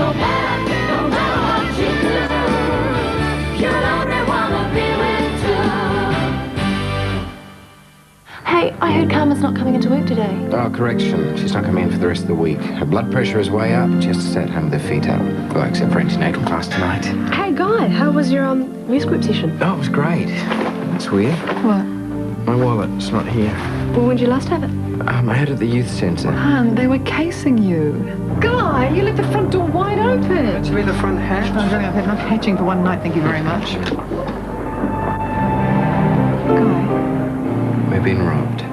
no matter what you do, you'll only wanna be with two. Hey, I heard Carmen's not coming into work today. Oh, correction. She's not coming in for the rest of the week. Her blood pressure is way up. She has to stay at home with her feet up. Well, except for antenatal class tonight. Hey, Guy, how was your music group session? Oh, it was great. That's weird. What? My wallet's not here. Well, when did you last have it? I had it at the youth centre. Han, they were casing you. Guy, you left the front door wide open. It's been the front hatch. Oh, really, I've had enough hatching for one night, thank you very much. Guy. We're being robbed.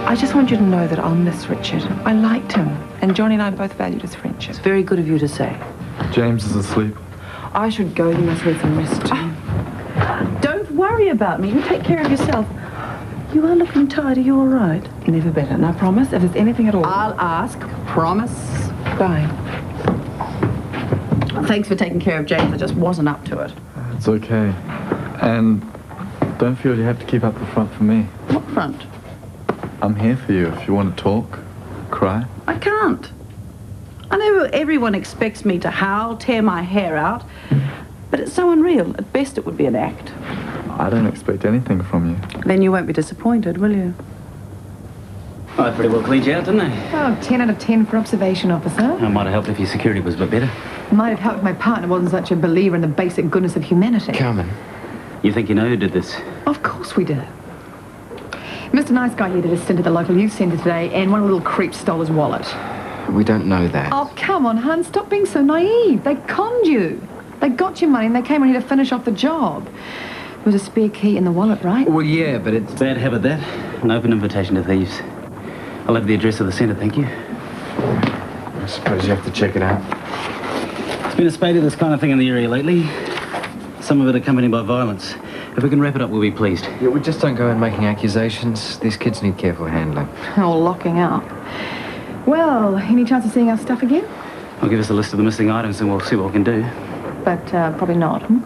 I just want you to know that I'll miss Richard. I liked him, and Johnny and I both valued his friendship. It's very good of you to say. James is asleep. I should go. You must let some rest too. Don't worry about me. You take care of yourself. You are looking tired. Are you all right? Never better. Now, promise, if there's anything at all... I'll ask. Promise. Bye. Thanks for taking care of James. I just wasn't up to it. It's okay. And don't feel you have to keep up the front for me. What front? I'm here for you if you want to talk, cry. I can't. I know everyone expects me to howl, tear my hair out, but it's so unreal. At best, it would be an act. I don't expect anything from you. Then you won't be disappointed, will you? Oh, I pretty well cleaned you out, didn't I? Oh, 10 out of 10 for observation, officer. I might have helped if your security was a bit better. Might have helped if my partner wasn't such a believer in the basic goodness of humanity. Carmen. You think you know who did this? Of course we did. Mr. Nice Guy here did a stint at the local youth centre today, and one little creep stole his wallet. We don't know that. Oh, come on, hun, stop being so naive. They conned you. They got your money and they came in here to finish off the job. There was a spare key in the wallet, right? Well, yeah, but it's... Bad habit, that. An open invitation to thieves. I'll have the address of the centre, thank you. I suppose you have to check it out. There's been a spate of this kind of thing in the area lately. Some of it accompanied by violence. If we can wrap it up, we'll be pleased. Yeah, we just don't go in making accusations. These kids need careful handling. Or locking up. Well, any chance of seeing our stuff again? I'll give us a list of the missing items and we'll see what we can do. But probably not, hmm?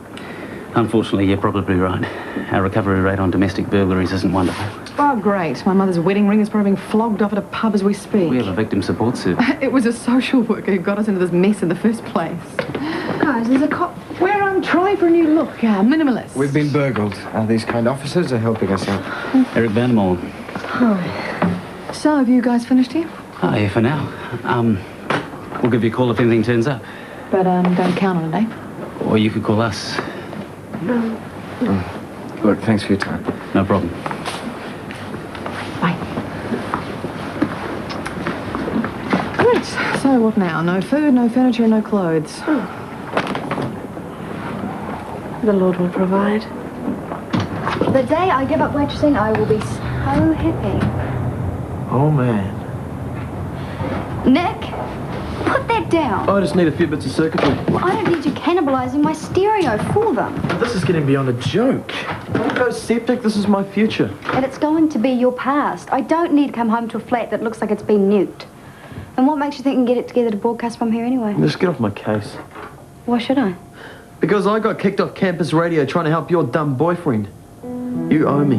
Unfortunately, you're probably right. Our recovery rate on domestic burglaries isn't wonderful. Oh, great. My mother's wedding ring is probably being flogged off at a pub as we speak. We have a victim support service. It was a social worker who got us into this mess in the first place. Guys, there's a cop. We're trying for a new look, minimalist. We've been burgled. These kind officers are helping us out. Eric Vandermoor. Oh. So, have you guys finished here? Oh, yeah, for now. We'll give you a call if anything turns up. But don't count on it, eh? Or you could call us. Look, thanks for your time. No problem. Bye. Right, so what now? No food, no furniture, no clothes. The Lord will provide. The day I give up waitressing, I will be so happy. Oh, man. Nick, put that down. I just need a few bits of circuitry. Well, I don't need you cannibalizing my stereo for them. This is getting beyond a joke. Don't go septic, this is my future. But it's going to be your past. I don't need to come home to a flat that looks like it's been nuked. And what makes you think you can get it together to broadcast from here anyway? Just get off my case. Why should I? Because I got kicked off campus radio trying to help your dumb boyfriend. You owe me.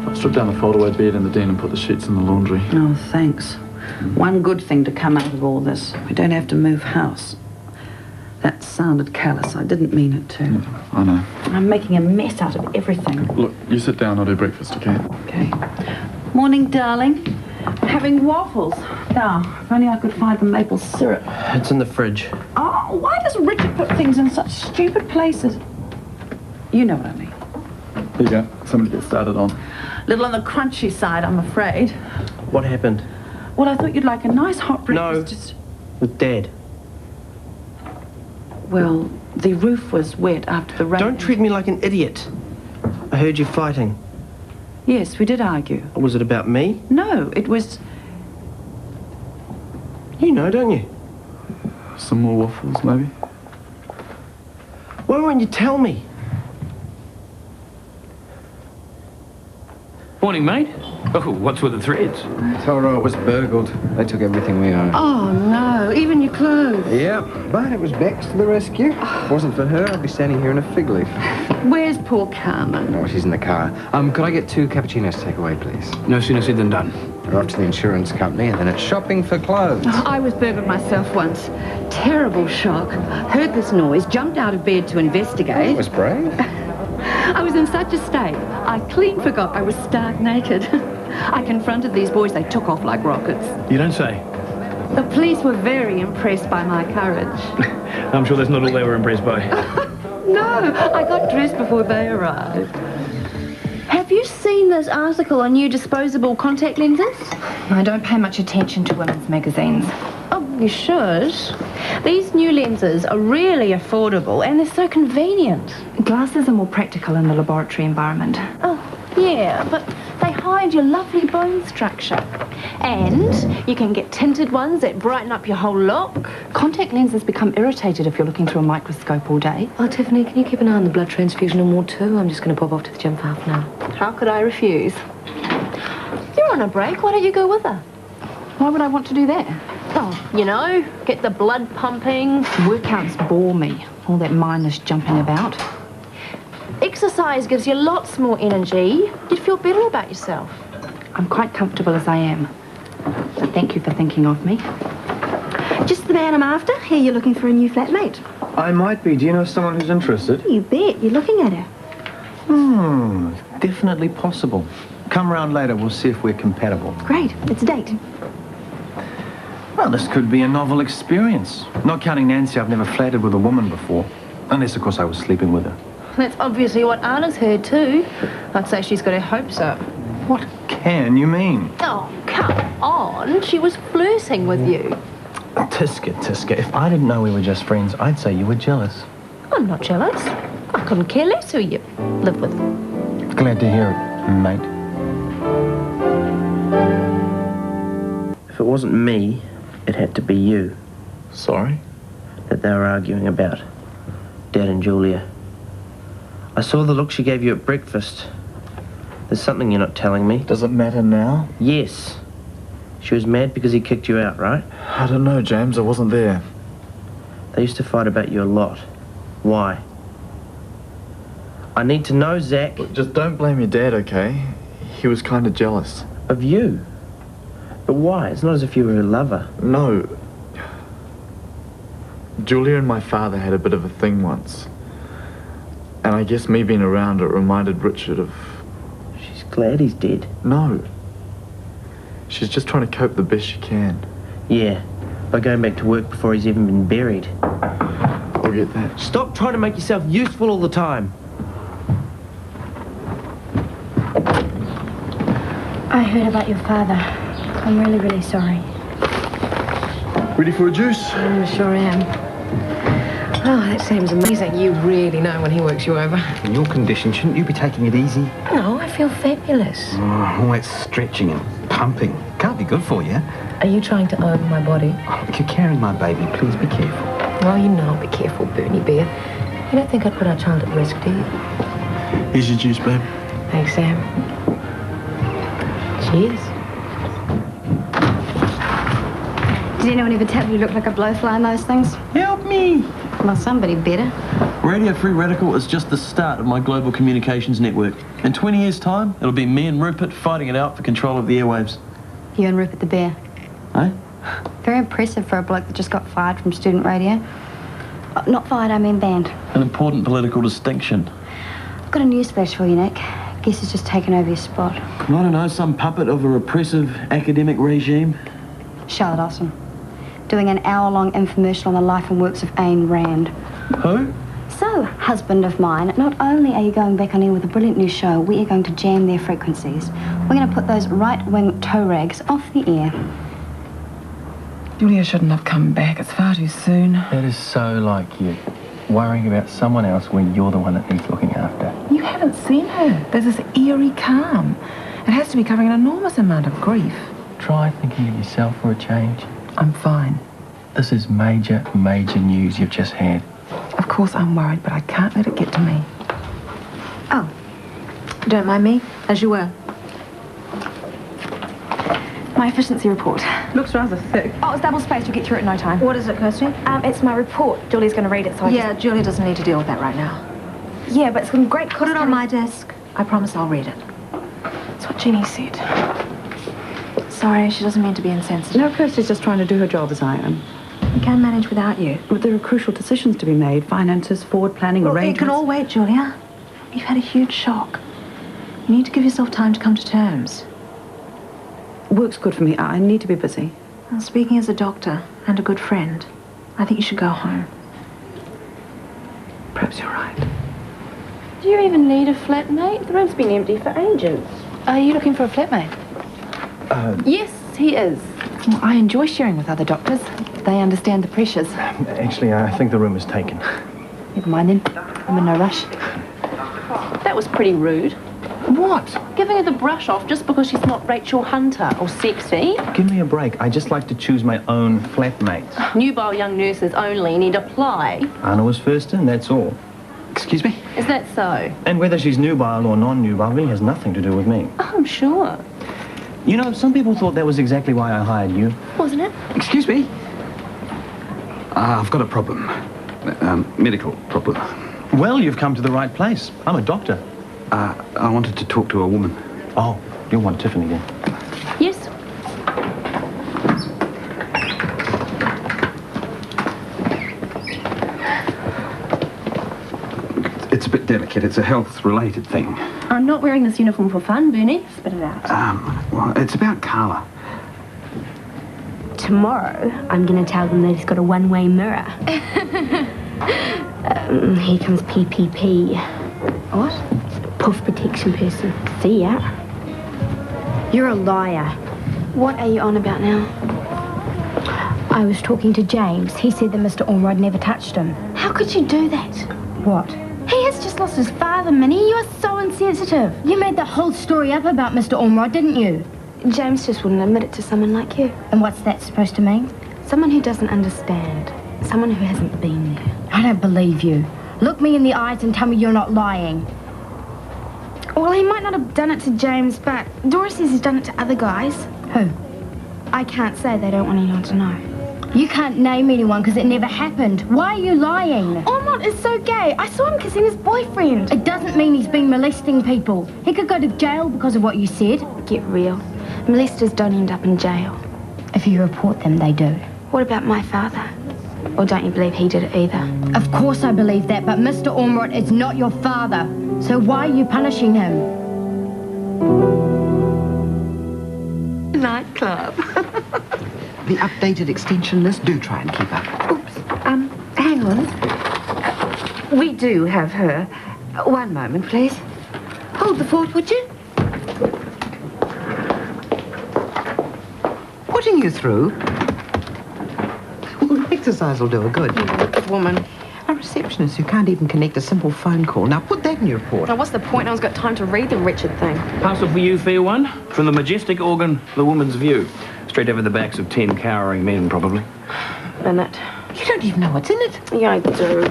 I'll strip down the fold-away bed in the den and put the sheets in the laundry. Oh, thanks. One good thing to come out of all this. We don't have to move house. That sounded callous. I didn't mean it to. Yeah, I know. I'm making a mess out of everything. Look, you sit down, I'll do breakfast, okay? Okay. Morning, darling. Having waffles. Now, if only I could find the maple syrup. It's in the fridge. Oh, why does Richard put things in such stupid places? You know what I mean. Here you go. Something to get started on. Little on the crunchy side, I'm afraid. What happened? Well, I thought you'd like a nice hot breakfast. No. Just... With Dad. Well, the roof was wet after the rain. Don't treat me like an idiot. I heard you fighting. Yes, we did argue. Was it about me? No, it was... You know, don't you? Some more waffles, maybe? Why won't you tell me? Morning, mate. Oh, what's with the threads? Toro was burgled. They took everything we owned. Oh, no. Even your clothes. Yeah, but it was Bex to the rescue. If it wasn't for her, I'd be standing here in a fig leaf. Where's poor Carmen? Oh, she's in the car. Could I get 2 cappuccinos to take away, please? No sooner said than done. We're off to the insurance company, and then it's shopping for clothes. I was burgled myself once. Terrible shock. Heard this noise, jumped out of bed to investigate. That was brave. I was in such a state, I clean forgot I was stark naked. I confronted these boys, they took off like rockets. You don't say. The police were very impressed by my courage. I'm sure that's not all they were impressed by. No, I got dressed before they arrived. Have you seen this article on new disposable contact lenses? I don't pay much attention to women's magazines. Oh, you should. These new lenses are really affordable and they're so convenient. Glasses are more practical in the laboratory environment. Oh, yeah, but they hide your lovely bone structure. And you can get tinted ones that brighten up your whole look. Contact lenses become irritated if you're looking through a microscope all day. Oh, Tiffany, can you keep an eye on the blood transfusion and ward too? I'm just going to pop off to the gym for half an hour. How could I refuse? You're on a break. Why don't you go with her? Why would I want to do that? Oh, you know, get the blood pumping. Workouts bore me. All that mindless jumping about. Exercise gives you lots more energy. You'd feel better about yourself. I'm quite comfortable as I am. So thank you for thinking of me. Just the man I'm after. Here you're looking for a new flatmate. I might be. Do you know someone who's interested? You bet. You're looking at her. Definitely possible. Come round later, we'll see if we're compatible. Great. It's a date. Well, this could be a novel experience. Not counting Nancy, I've never flirted with a woman before. Unless, of course, I was sleeping with her. That's obviously what Anna's heard too. I'd say she's got her hopes up. What can you mean? Oh, come on. She was flirting with you. Tiska, if I didn't know we were just friends, I'd say you were jealous. I'm not jealous. I couldn't care less who you live with. Glad to hear it, mate. If it wasn't me, it had to be you. Sorry? That they were arguing about. Dad and Julia. I saw the look she gave you at breakfast. There's something you're not telling me. Does it matter now? Yes. She was mad because he kicked you out, right? I don't know, James. I wasn't there. They used to fight about you a lot. Why? I need to know, Zach. Look, just don't blame your dad, okay? He was kind of jealous. Of you? But why? It's not as if you were a lover. No. Julia and my father had a bit of a thing once. And I guess me being around it reminded Richard of... She's glad he's dead. No. She's just trying to cope the best she can. Yeah, by going back to work before he's even been buried. I'll get that. Stop trying to make yourself useful all the time. I heard about your father. I'm really, really sorry. Ready for a juice? I sure am. Oh, that seems amazing. You really know when he works you over. In your condition, shouldn't you be taking it easy? No, I feel fabulous. Oh, all that stretching and pumping. Can't be good for you. Are you trying to own my body? Oh, look, you're carrying my baby. Please be careful. Well, you know, be careful, Bernie Bear. You don't think I'd put our child at risk, do you? Here's your juice, babe. Thanks, Sam. Cheers. Did anyone ever tell you look like a blowfly in those things? Help me! Well, somebody better. Radio Free Radical is just the start of my global communications network. In 20 years' time, it'll be me and Rupert fighting it out for control of the airwaves. You and Rupert the Bear. Eh? Very impressive for a bloke that just got fired from student radio. Not fired, I mean banned. An important political distinction. I've got a newsflash for you, Nick. Guess who's just taken over your spot? I don't know, some puppet of a repressive academic regime. Charlotte Austin. Doing an hour-long infomercial on the life and works of Ayn Rand. Who? So, husband of mine, not only are you going back on air with a brilliant new show, we are going to jam their frequencies. We're going to put those right-wing toe rags off the air. Julia shouldn't have come back. It's far too soon. That is so like you. Worrying about someone else when you're the one that needs looking after. You haven't seen her. There's this eerie calm. It has to be covering an enormous amount of grief. Try thinking of yourself for a change. I'm fine. This is major, major news you've just had. Of course I'm worried, but I can't let it get to me. Oh, don't mind me, as you were. My efficiency report. Looks rather thick. Oh, it's double-spaced. You'll get through it in no time. What is it, Kirsty? It's my report. Julie's going to read it, so Yeah, Julia doesn't need to deal with that right now. Yeah, but it's got great Put it on my desk. I promise I'll read it. That's what Jeannie said. Sorry, she doesn't mean to be insensitive. No, Kirsty's just trying to do her job as I am. We can manage without you. But there are crucial decisions to be made. Finances, forward planning, Well, it arrangements. can all wait, Julia. You've had a huge shock. You need to give yourself time to come to terms. Work's good for me. I need to be busy. Well, speaking as a doctor and a good friend, I think you should go home. Perhaps you're right. Do you even need a flatmate? The room's been empty for ages. Are you looking for a flatmate? Yes, He is. Well, I enjoy sharing with other doctors. They understand the pressures. actually, I think the room is taken. Never mind then. I'm in no rush. That was pretty rude. What? Giving her the brush off just because she's not Rachel Hunter or sexy. Give me a break. I just like to choose my own flatmates. Nubile young nurses only need apply. Anna was first in, that's all. Excuse me? Is that so? And whether she's nubile or non-nubile really has nothing to do with me. Oh, I'm sure. You know, some people thought that was exactly why I hired you. Wasn't it? Excuse me? I've got a problem. Medical problem. Well, you've come to the right place. I'm a doctor. I wanted to talk to a woman. Oh, you'll want Tiffany then. Yes. It's a bit delicate. It's a health-related thing. I'm not wearing this uniform for fun, Bernie. Spit it out. Well, it's about Carla. Tomorrow, I'm going to tell them that he's got a one-way mirror. Here comes PPP. What? Puff protection person. See ya. You're a liar. What are you on about now? I was talking to James. He said that Mr. Ormrod never touched him. How could you do that? What? He has just lost his father, Minnie. You are so insensitive. You made the whole story up about Mr. Ormrod, didn't you? James just wouldn't admit it to someone like you. And what's that supposed to mean? Someone who doesn't understand. Someone who hasn't been there. I don't believe you. Look me in the eyes and tell me you're not lying. Well, he might not have done it to James, but Doris says he's done it to other guys. Who? I can't say. They don't want anyone to know. You can't name anyone because it never happened. Why are you lying? Ormond is so gay. I saw him kissing his boyfriend. It doesn't mean he's been molesting people. He could go to jail because of what you said. Get real. Molesters don't end up in jail. If you report them, they do. What about my father? Or don't you believe he did it either? Of course I believe that, but Mr. Ormrod is not your father. So why are you punishing him? Nightclub. The updated extension list, do try and keep up. Oops. Hang on. We do have her. One moment, please. Hold the fort, would you? Putting you through. Well, exercise will do her good. Good woman. A receptionist who can't even connect a simple phone call. Now, put that in your report. Now, what's the point? No one's got time to read the wretched thing. Parcel for you, fair one. From the majestic organ, the woman's view. Straight over the backs of 10 cowering men, probably. In it. You don't even know what's in it. Yeah, I do.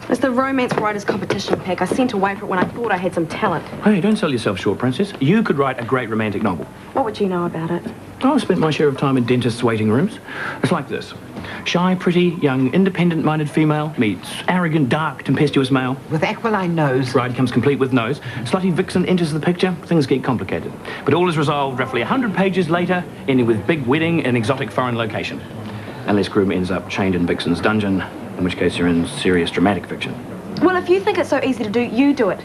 It's the Romance Writers Competition pack. I sent away for it when I thought I had some talent. Hey, don't sell yourself short, Princess. You could write a great romantic novel. What would you know about it? Oh, I've spent my share of time in dentists' waiting rooms. It's like this. Shy, pretty, young, independent-minded female meets arrogant, dark, tempestuous male. With aquiline nose. Bride comes complete with nose. Slutty vixen enters the picture. Things get complicated. But all is resolved roughly 100 pages later, ending with big wedding in exotic foreign location. Unless groom ends up chained in vixen's dungeon, in which case you're in serious dramatic fiction. Well, if you think it's so easy to do, you do it.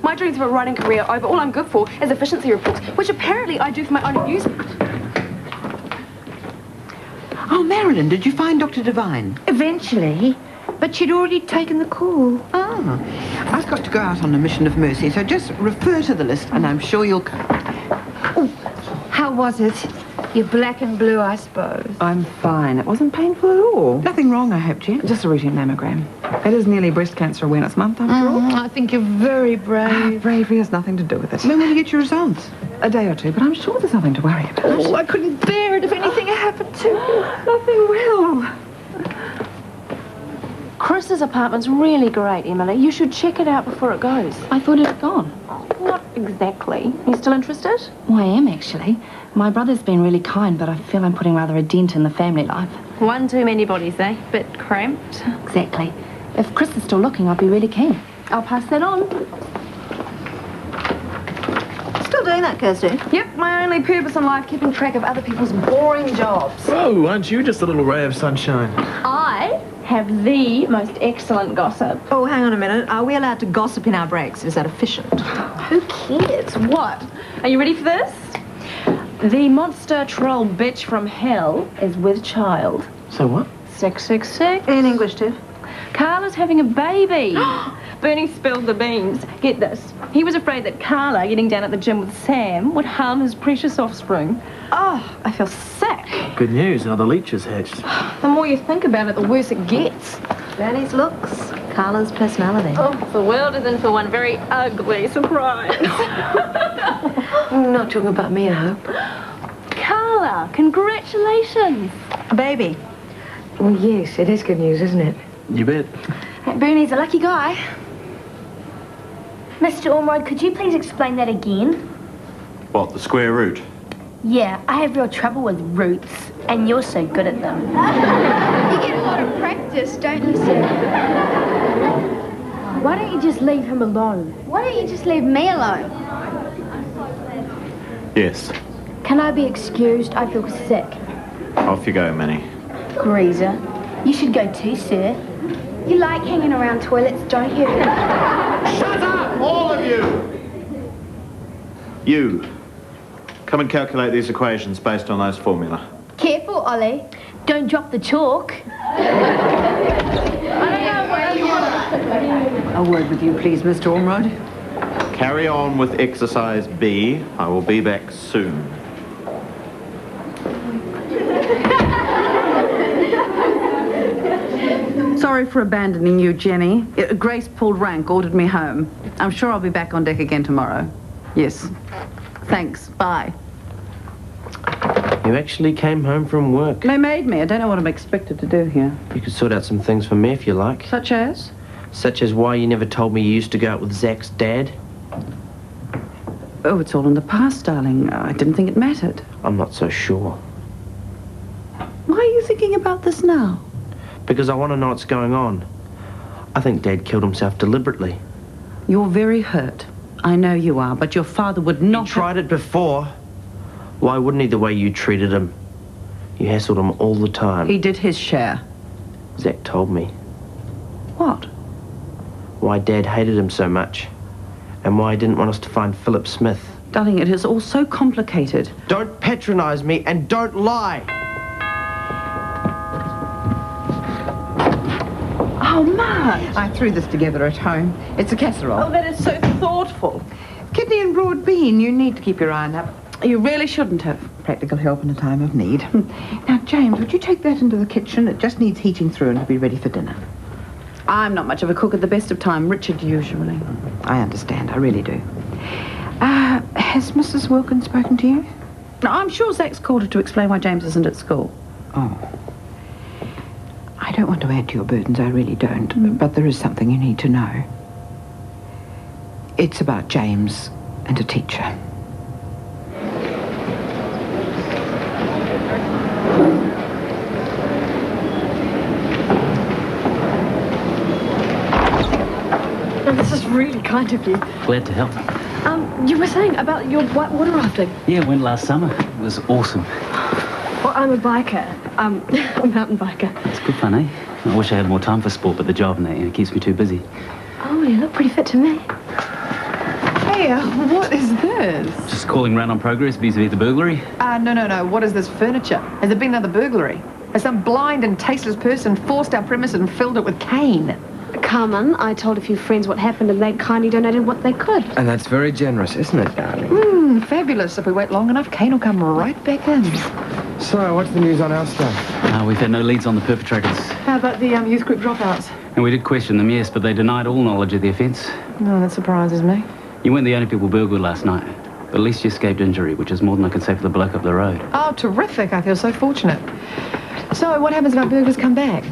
My dreams of a writing career are over. All I'm good for is efficiency reports, which apparently I do for my own amusement. Oh, Marilyn, did you find Dr. Devine? Eventually. But she'd already taken the call. Ah. I've got to go out on a mission of mercy, so just refer to the list and I'm sure you'll come. Oh, how was it? You're black and blue, I suppose. I'm fine. It wasn't painful at all. Nothing wrong, I hope, Jen? Just a routine mammogram. It is nearly Breast Cancer Awareness Month, after all. I think you're very brave. Bravery has nothing to do with it. When will you get your results? A day or two, but I'm sure there's nothing to worry about. Oh, I couldn't bear it if anything happened to you. Nothing will. Chris's apartment's really great, Emily. You should check it out before it goes. I thought it had gone. Not exactly. You still interested? Well, I am, actually. My brother's been really kind, but I feel I'm putting rather a dent in the family life. One too many bodies, eh? Bit cramped. Exactly. If Chris is still looking, I'd be really keen. I'll pass that on. Still doing that, Kirsty? Yep, my only purpose in life, keeping track of other people's boring jobs. Oh, aren't you just a little ray of sunshine? I have the most excellent gossip. Oh, hang on a minute. Are we allowed to gossip in our breaks? Is that efficient? Who cares? What? Are you ready for this? The monster troll bitch from hell is with child. So what? 666. In English, too. Carla's having a baby. Bernie spilled the beans. Get this. He was afraid that Carla, getting down at the gym with Sam, would harm his precious offspring. Oh, I feel sick. Good news, another leech has hatched. The more you think about it, the worse it gets. Bernie's looks, Carla's personality. Oh, the world is in for one very ugly surprise. Not talking about me, I hope. Carla, congratulations. A baby. Well, yes, it is good news, isn't it? You bet. Bernie's a lucky guy. Mr. Ormrod, could you please explain that again? What, the square root? Yeah, I have real trouble with roots, and you're so good at them. You get a lot of practice, don't you, sir? Why don't you just leave him alone? Why don't you just leave me alone? Yes. Can I be excused? I feel sick. Off you go, Minnie. Greaser. You should go too, sir. You like hanging around toilets, don't you? Shut up, all of you! You. Come and calculate these equations based on those formula. Careful, Ollie. Don't drop the chalk. A word with you, please, Mr. Ormrod. Carry on with exercise B. I will be back soon. Sorry for abandoning you, Jenny. Grace pulled rank, ordered me home. I'm sure I'll be back on deck again tomorrow. Yes. Thanks. Bye. You actually came home from work. They made me. I don't know what I'm expected to do here. You could sort out some things for me if you like. Such as? Such as why you never told me you used to go out with Zach's dad. Oh, it's all in the past, darling. I didn't think it mattered. I'm not so sure. Why are you thinking about this now? Because I want to know what's going on. I think Dad killed himself deliberately. You're very hurt. I know you are, but your father would not... He tried it before. Why wouldn't he the way you treated him? You hassled him all the time. He did his share. Zach told me. What? Why Dad hated him so much. And why he didn't want us to find Philip Smith. Darling, it is all so complicated. Don't patronize me and don't lie! Oh, Marge! I threw this together at home. It's a casserole. Oh, that is so thoughtful. Kidney and broad bean. You need to keep your iron up. You really shouldn't have. Practical help in a time of need. Now, James, would you take that into the kitchen? It just needs heating through and to be ready for dinner. I'm not much of a cook at the best of time. Richard, usually. I understand. I really do. Has Mrs. Wilkins spoken to you? No, I'm sure Zach's called her to explain why James isn't at school. Oh. I don't want to add to your burdens, I really don't. But there is something you need to know. It's about James and a teacher. This is really kind of you. Glad to help. You were saying about your water rafting. Yeah, went last summer. It was awesome. Well, I'm a biker. A mountain biker. It's good fun, eh? I wish I had more time for sport, but the job and that keeps me too busy. Oh, you look pretty fit to me. Hey, what is this? Just calling round on progress vis-a-vis the burglary. No. What is this furniture? Has there been another burglary? Has some blind and tasteless person forced our premises and filled it with cane? Carmen, I told a few friends what happened and they kindly donated what they could. And that's very generous, isn't it, darling? Fabulous. If we wait long enough, cane will come right back in. So, what's the news on our stuff? We've had no leads on the perpetrators. How about the youth group dropouts? And we did question them, yes, but they denied all knowledge of the offence. No, that surprises me. You weren't the only people burgled last night. But at least you escaped injury, which is more than I can say for the bloke up the road. Oh, terrific. I feel so fortunate. So, what happens if our burglars come back?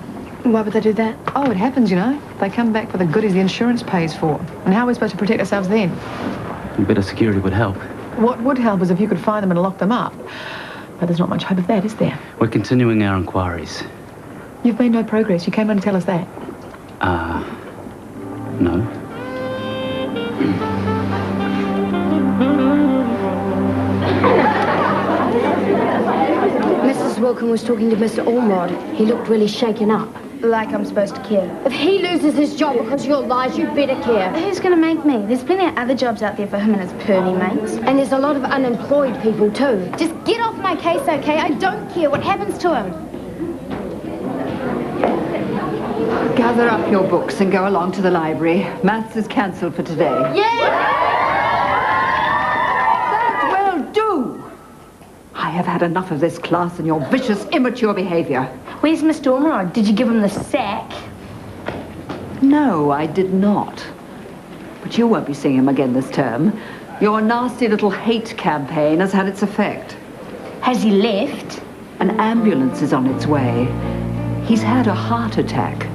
Why would they do that? Oh, it happens, you know. They come back for the goodies the insurance pays for. And how are we supposed to protect ourselves then? A bit of security would help. What would help is if you could find them and lock them up. But there's not much hope of that, is there? We're continuing our inquiries. You've made no progress. You came in to tell us that. No. Mrs. Wilkin was talking to Mr. Ormrod. He looked really shaken up. Like I'm supposed to care. If he loses his job because of your lies, you better care. Who's going to make me? There's plenty of other jobs out there for him and his perny mates. And there's a lot of unemployed people too. Just get off my case, okay? I don't care what happens to him. Gather up your books and go along to the library. Maths is cancelled for today. That will do! I have had enough of this class and your vicious, immature behaviour. Where's Mr. Ormrod? Did you give him the sack? No, I did not. But you won't be seeing him again this term. Your nasty little hate campaign has had its effect. Has he left? An ambulance is on its way. He's had a heart attack.